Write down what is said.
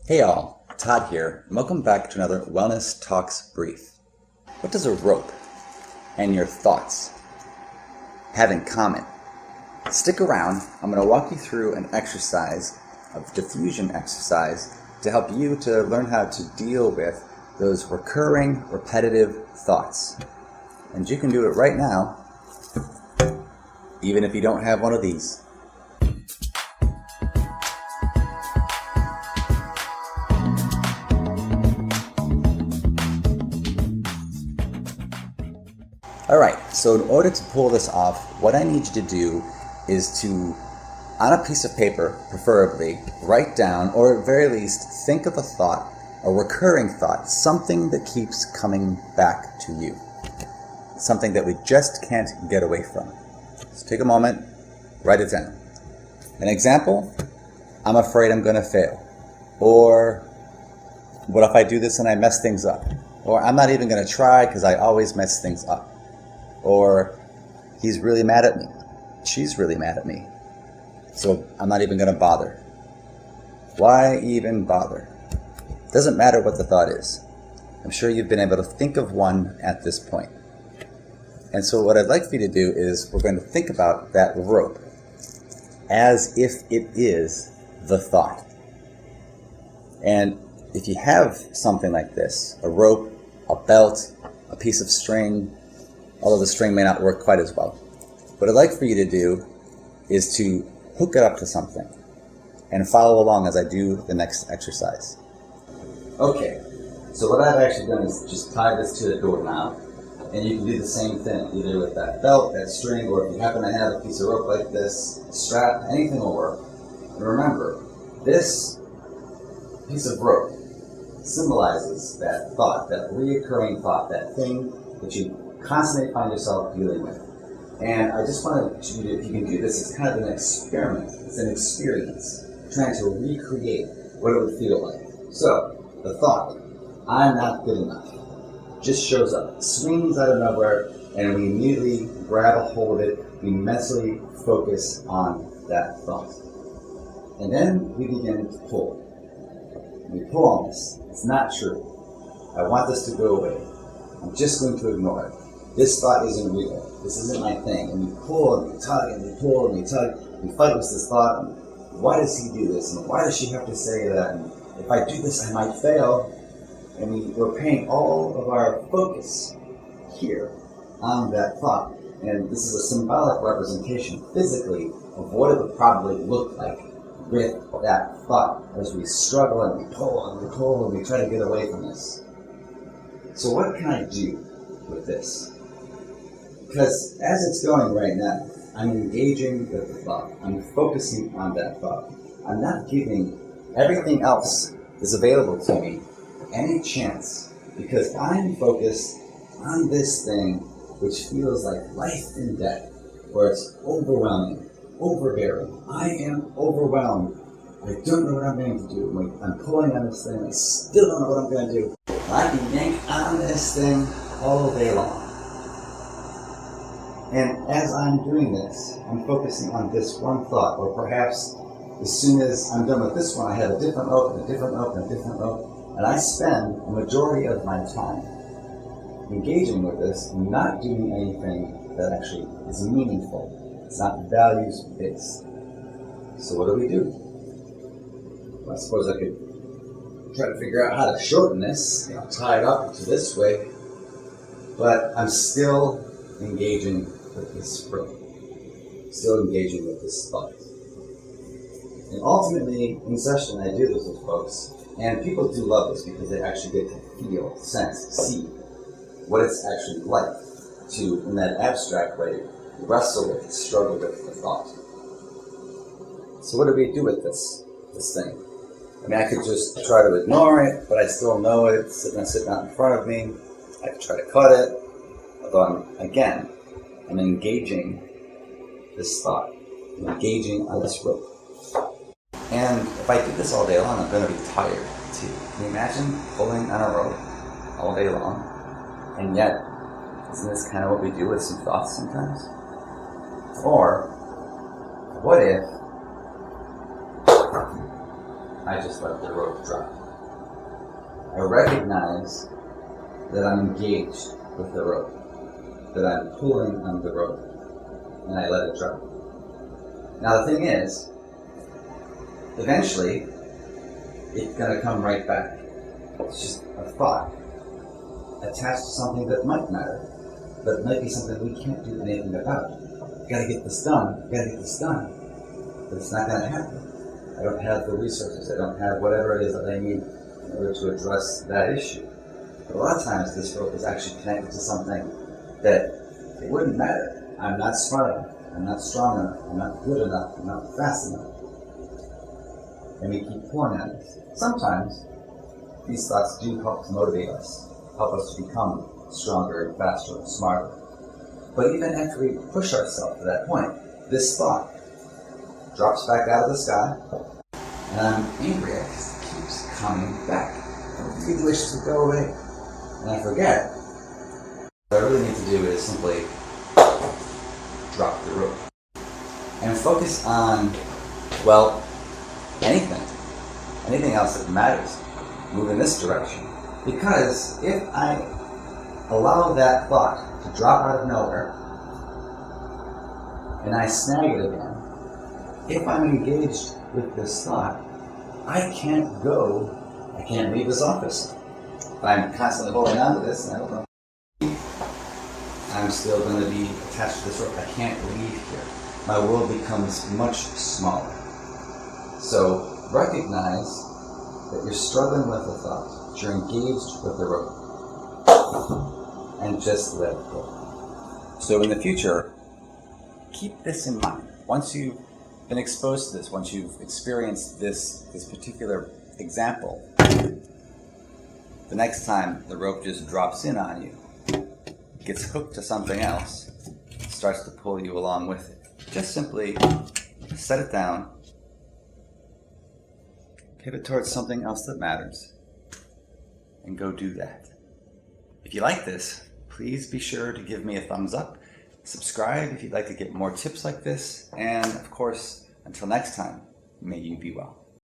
Hey all, Todd here, and welcome back to another Wellness Talks Brief. What does a rope and your thoughts have in common? Stick around, I'm going to walk you through an exercise, a diffusion exercise, to help you to learn how to deal with those recurring, repetitive thoughts. And you can do it right now, even if you don't have one of these. Alright, so in order to pull this off, what I need you to do is to, on a piece of paper, preferably, write down, or at very least, think of a thought, a recurring thought, something that keeps coming back to you. Something that we just can't get away from. So take a moment, write it down. An example, I'm afraid I'm going to fail. Or, what if I do this and I mess things up? Or, I'm not even going to try because I always mess things up. Or, he's really mad at me. She's really mad at me. So I'm not even going to bother. Why even bother? Doesn't matter what the thought is. I'm sure you've been able to think of one at this point. And so what I'd like for you to do is we're going to think about that rope as if it is the thought. And if you have something like this, a rope, a belt, a piece of string, although the string may not work quite as well. What I'd like for you to do is to hook it up to something and follow along as I do the next exercise. Okay, so what I've actually done is just tie this to the doorknob, and you can do the same thing, either with that belt, that string, or if you happen to have a piece of rope like this, strap, anything will work. And remember, this piece of rope symbolizes that thought, that reoccurring thought, that thing that you constantly find yourself dealing with. And I just want you to, if you can do this, it's kind of an experiment. It's an experience, trying to recreate what it would feel like. So, the thought, I'm not good enough, just shows up, swings out of nowhere, and we immediately grab a hold of it. We mentally focus on that thought. And then we begin to pull. We pull on this. It's not true. I want this to go away. I'm just going to ignore it. This thought isn't real. This isn't my thing. And we pull and we tug and we pull and we tug. We fight with this thought. And why does he do this? And why does she have to say that? And if I do this, I might fail. And we're paying all of our focus here on that thought. And this is a symbolic representation physically of what it would probably look like with that thought as we struggle and we pull and we pull and we try to get away from this. So what can I do with this? Because as it's going right now, I'm engaging with the thought. I'm focusing on that thought. I'm not giving everything else that's available to me any chance, because I'm focused on this thing which feels like life and death, where it's overwhelming, overbearing. I am overwhelmed. I don't know what I'm going to do. I'm pulling on this thing. I still don't know what I'm going to do. I can yank on this thing all day long. And as I'm doing this, I'm focusing on this one thought, or perhaps as soon as I'm done with this one, I have a different rope, and a different rope, and a different rope, and I spend a majority of my time engaging with this, not doing anything that actually is meaningful. It's not values-based. So what do? Well, I suppose I could try to figure out how to shorten this, tie it up to this way, but I'm still engaging with this rope, still engaging with this thought. And ultimately, in session, I do this with folks, and people do love this because they actually get to feel, sense, see what it's actually like to, in that abstract way, wrestle with, struggle with the thought. So what do we do with this thing? I mean, I could just try to ignore it, but I still know it. It's sitting out in front of me. I could try to cut it, although I'm engaging this thought. I'm engaging on this rope. And if I do this all day long, I'm going to be tired too. Can you imagine pulling on a rope all day long? And yet, isn't this kind of what we do with some thoughts sometimes? Or, what if I just let the rope drop. I recognize that I'm engaged with the rope, that I'm pulling on the rope, and I let it drop. Now the thing is, eventually, it's going to come right back. It's just a thought attached to something that might matter, but it might be something we can't do anything about. Gotta get this done, gotta get this done. But it's not gonna happen. I don't have the resources, I don't have whatever it is that I need in order to address that issue. But a lot of times this rope is actually connected to something that it wouldn't matter. I'm not smart enough, I'm not strong enough, I'm not good enough, I'm not fast enough. And we keep pulling at it. Sometimes these thoughts do help to motivate us, help us to become stronger and faster and smarter. But even after we push ourselves to that point, this thought drops back out of the sky, and I'm angry at it because it keeps coming back. I really wish it would go away. And I forget. What I really need to do is simply drop the rope and focus on, well, anything else that matters. Move in this direction. Because if I allow that thought to drop out of nowhere and I snag it again, if I'm engaged with this thought, I can't leave this office. If I'm constantly holding on to this, and I don't know, I'm still going to be attached to this rope. I can't leave here. My world becomes much smaller. So recognize that you're struggling with the thought, that you're engaged with the rope, and just let it go. So in the future, keep this in mind. Once you've been exposed to this, once you've experienced this particular example, the next time the rope just drops in on you, gets hooked to something else, starts to pull you along with it, just simply set it down, pivot towards something else that matters, and go do that. If you like this, please be sure to give me a thumbs up, subscribe if you'd like to get more tips like this, and of course, until next time, may you be well.